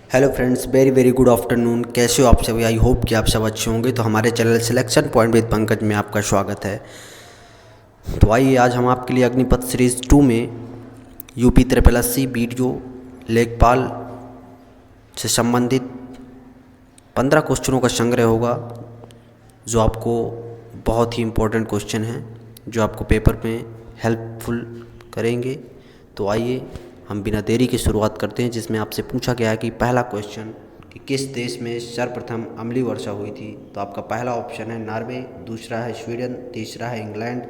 Hello friends, very very good afternoon. कैसे हो आप सभी? आई होप कि आप सब अच्छे होंगे। तो हमारे channel selection point with Pankaj में आपका स्वागत है। तो आइए आज हम आपके लिए अग्निपथ सीरीज़ 2 में यूपी ट्रिपल एससी वीडियो लेखपाल से संबंधित 15 क्वेश्चनों का संग्रह होगा, जो आपको बहुत ही इम्पोर्टेंट क्वेश्चन हैं, जो आपको पेपर में हेल्पफुल करेंगे। तो आइए हम बिना देरी की शुरुआत करते हैं, जिसमें आपसे पूछा गया है कि पहला क्वेश्चन कि किस देश में सर्वप्रथम अम्लीय वर्षा हुई थी। तो आपका पहला ऑप्शन है नॉर्वे, दूसरा है स्वीडन, तीसरा है इंग्लैंड,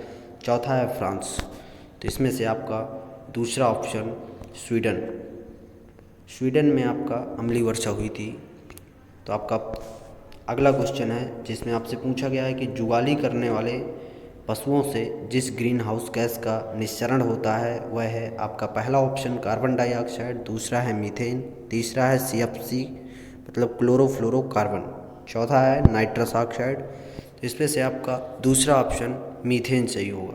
चौथा है फ्रांस। तो इसमें से आपका दूसरा ऑप्शन स्वीडन, स्वीडन में आपका अम्लीय वर्षा हुई थी। तो आपका अगला क्वेश्चन है, जिसमें आपसे पूछा गया है कि जुगाली करने वाले पशुओं से जिस ग्रीन हाउस गैस का निस्सरण होता है वह है। आपका पहला ऑप्शन कार्बन डाइऑक्साइड, दूसरा है मीथेन, तीसरा है CFC मतलब क्लोरोफ्लोरोकार्बन, चौथा है नाइट्रस ऑक्साइड। तो इसमें से आपका दूसरा ऑप्शन मीथेन सही होगा।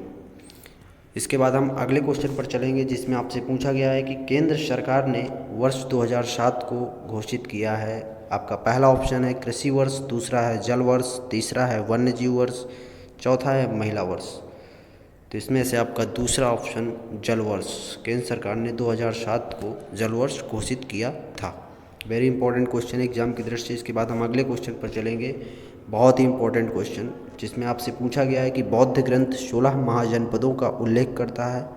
इसके बाद हम अगले क्वेश्चन पर चलेंगे, जिसमें आपसे पूछा गया है कि केंद्र सरकार ने वर्ष 2007 को घोषित किया है। आपका पहला ऑप्शन है कृषि वर्ष, दूसरा है जल वर्ष, तीसरा है वन्य जीव वर्ष, चौथा है महिला वर्ष। तो इसमें से आपका दूसरा ऑप्शन जल वर्ष, केंद्र सरकार ने 2007 को जल वर्ष घोषित किया था। वेरी इंपॉर्टेंट क्वेश्चन एग्जाम की दृष्टि से। इसके बाद हम अगले क्वेश्चन पर चलेंगे, बहुत ही इंपॉर्टेंट क्वेश्चन, जिसमें आपसे पूछा गया है कि बौद्ध ग्रंथ 16 महाजनपदों का उल्लेख करता है,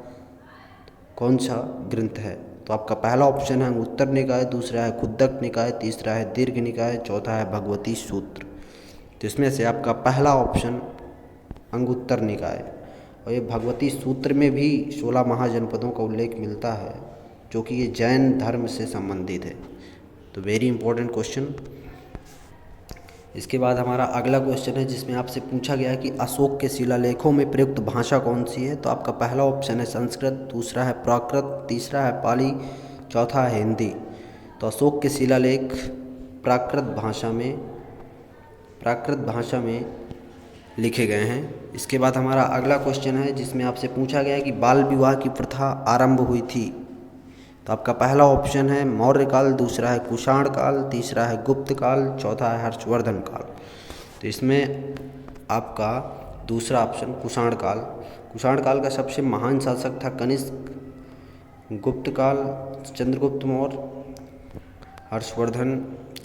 कौन सा ग्रंथ है। तो आपका पहला ऑप्शन है उत्तर निकाय, दूसरा है खुद्दक निकाय, तीसरा है दीर्घ निकाय, चौथा है भगवती सूत्र। तो इसमें से आपका पहला ऑप्शन अंगुत्तर निकाय, और ये भगवती सूत्र में भी 16 महाजनपदों का उल्लेख मिलता है, जो कि ये जैन धर्म से संबंधित है। तो वेरी इंपॉर्टेंट क्वेश्चन। इसके बाद हमारा अगला क्वेश्चन है, जिसमें आपसे पूछा गया है कि अशोक के शिलालेखों में प्रयुक्त भाषा कौन सी है। तो आपका पहला ऑप्शन है संस्कृत, दूसरा है प्राकृत, तीसरा है पाली, चौथा है हिंदी। तो अशोक के शिलालेख प्राकृत भाषा में लिखे गए हैं। इसके बाद हमारा अगला क्वेश्चन है, जिसमें आपसे पूछा गया है कि बाल विवाह की प्रथा आरंभ हुई थी। तो आपका पहला ऑप्शन है मौर्य काल, दूसरा है कुषाण काल, तीसरा है गुप्त काल, चौथा है हर्षवर्धन काल। तो इसमें आपका दूसरा ऑप्शन कुषाण काल। कुषाण काल का सबसे महान शासक था कनिष्क। गुप्त काल चंद्रगुप्त मौर्य। हर्षवर्धन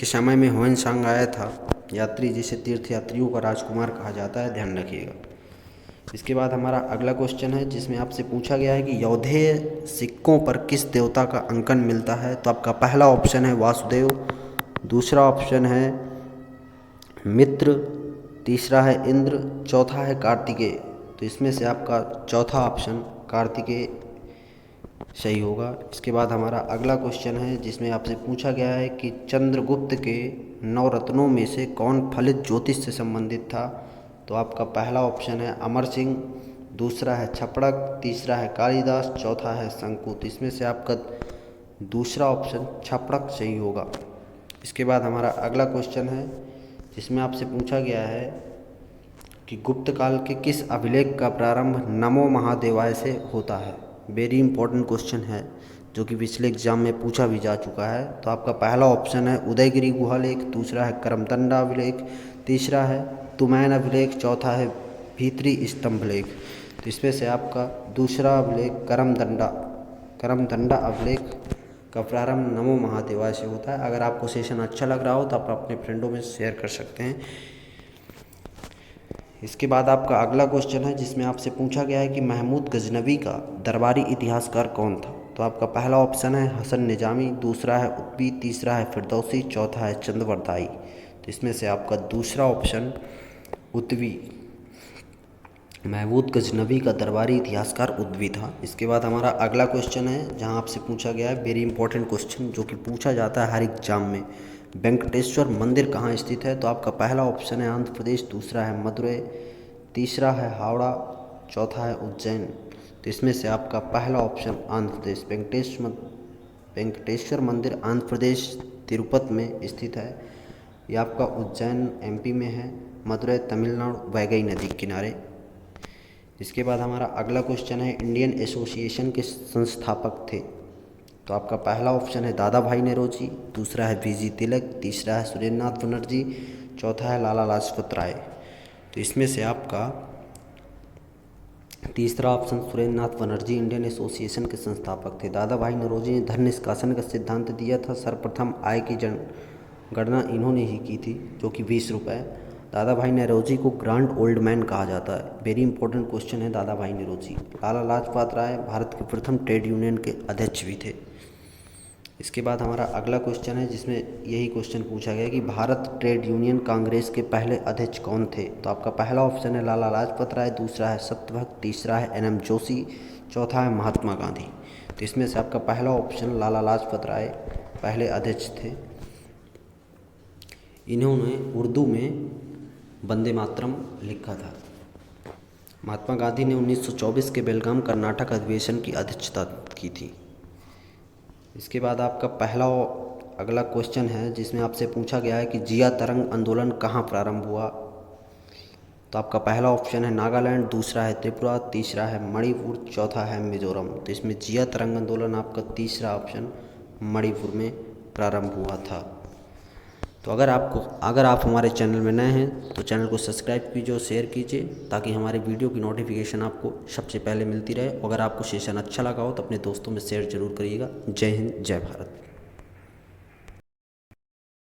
के समय में ह्वेन-त्सांग आया था यात्री, जिसे तीर्थयात्रियों का राजकुमार कहा जाता है, ध्यान रखिएगा। इसके बाद हमारा अगला क्वेश्चन है, जिसमें आपसे पूछा गया है कि यौधेय सिक्कों पर किस देवता का अंकन मिलता है। तो आपका पहला ऑप्शन है वासुदेव, दूसरा ऑप्शन है मित्र, तीसरा है इंद्र, चौथा है कार्तिकेय। तो इसमें से आपका चौथा ऑप्शन कार्तिकेय सही होगा। इसके बाद हमारा अगला क्वेश्चन है, जिसमें आपसे पूछा गया है कि चंद्रगुप्त के 9 रत्नों में से कौन फलित ज्योतिष से संबंधित था। तो आपका पहला ऑप्शन है अमर सिंह, दूसरा है छपड़क, तीसरा है कालिदास, चौथा है शंकु। तो इसमें से आपका दूसरा ऑप्शन छपड़क सही होगा। इसके बाद हमारा अगला क्वेश्चन है, जिसमें आपसे पूछा गया है कि गुप्त काल के किस अभिलेख का प्रारंभ नमो महादेवाय से होता है। वेरी इंपॉर्टेंट क्वेश्चन है, जो कि पिछले एग्जाम में पूछा भी जा चुका है। तो आपका पहला ऑप्शन है उदयगिरी गुहा लेख, दूसरा है करमतंडा अभिलेख, तीसरा है तुमैन अभिलेख, चौथा है भीतरी स्तंभ लेख। तो इसमें से आपका दूसरा अभिलेख करमतंडा अभिलेख का प्रारंभ नमो महादेवाय से होता है। अगर आपको सेशन अच्छा लग रहा हो तो आप अपने फ्रेंडों में शेयर कर सकते हैं। इसके बाद आपका अगला क्वेश्चन है, जिसमें आपसे पूछा गया है कि महमूद गजनवी का दरबारी इतिहासकार कौन था। तो आपका पहला ऑप्शन है हसन निजामी, दूसरा है उत्बी, तीसरा है फिरदौसी, चौथा है चंद्रवरदाई। तो इसमें से आपका दूसरा ऑप्शन उत्बी, महमूद गजनवी का दरबारी इतिहासकार उत्बी था। इसके बाद हमारा अगला क्वेश्चन है, जहां आपसे पूछा गया है वेरी इंपॉर्टेंट क्वेश्चन, जो कि पूछा जाता है हर एग्जाम में, वेंकटेश्वर मंदिर कहाँ स्थित है। तो आपका पहला ऑप्शन है आंध्र प्रदेश, दूसरा है मदुरई, तीसरा है हावड़ा, चौथा है उज्जैन। तो इसमें से आपका पहला ऑप्शन आंध्र प्रदेश, वेंकटेश्वर मंदिर आंध्र प्रदेश तिरुपति में स्थित है। यह आपका उज्जैन MP में है, मदुरई तमिलनाडु वैगई नदी के किनारे। इसके बाद हमारा अगला क्वेश्चन है इंडियन एसोसिएशन के संस्थापक थे। तो आपका पहला ऑप्शन है दादा भाई नेरोजी, दूसरा है वीजी तिलक, तीसरा है सुरेंद्रनाथ बनर्जी, चौथा है लाला लाजपत राय। तो इसमें से आपका तीसरा option Surendranath Banerjee Indian association के संस्थापक थे। दादा भाई नौरोजी ने धन निष्कासन का सिद्धांत दिया था। सर्वप्रथम आय की गणना इन्होंने ही की थी, जो कि 20 रुपये। दादा भाई नौरोजी को ग्रांड ओल्ड मैन कहा जाता है। वेरी इंपॉर्टेंट क्वेश्चन है दादा भाई नौरोजी। लाला लाजपत राय भारत के प्रथम ट्रेड यूनियन के अध्यक्ष भी थे। इसके बाद हमारा अगला क्वेश्चन है, जिसमें यही क्वेश्चन पूछा गया कि भारत ट्रेड यूनियन कांग्रेस के पहले अध्यक्ष कौन थे। तो आपका पहला ऑप्शन है लाला लाजपत राय, दूसरा है सत्यभक्त, तीसरा है NM जोशी, चौथा है महात्मा गांधी। तो इसमें से आपका पहला ऑप्शन लाला लाजपत राय पहले अध्यक्ष थे। इन्होंने उर्दू में वंदे मातरम लिखा था। महात्मा गांधी ने 1924 के बेलगाम कर्नाटक अधिवेशन की अध्यक्षता की थी। इसके बाद आपका अगला क्वेश्चन है, जिसमें आपसे पूछा गया है कि जिया तरंग आंदोलन कहाँ प्रारंभ हुआ। तो आपका पहला ऑप्शन है नागालैंड, दूसरा है त्रिपुरा, तीसरा है मणिपुर, चौथा है मिजोरम। तो इसमें जिया तरंग आंदोलन आपका तीसरा ऑप्शन मणिपुर में प्रारंभ हुआ था। तो अगर आप हमारे चैनल में नए हैं तो चैनल को सब्सक्राइब कीजिए और शेयर कीजिए, ताकि हमारे वीडियो की नोटिफिकेशन आपको सबसे पहले मिलती रहे। अगर आपको सेशन अच्छा लगा हो तो अपने दोस्तों में शेयर जरूर करिएगा। जय हिंद, जय भारत।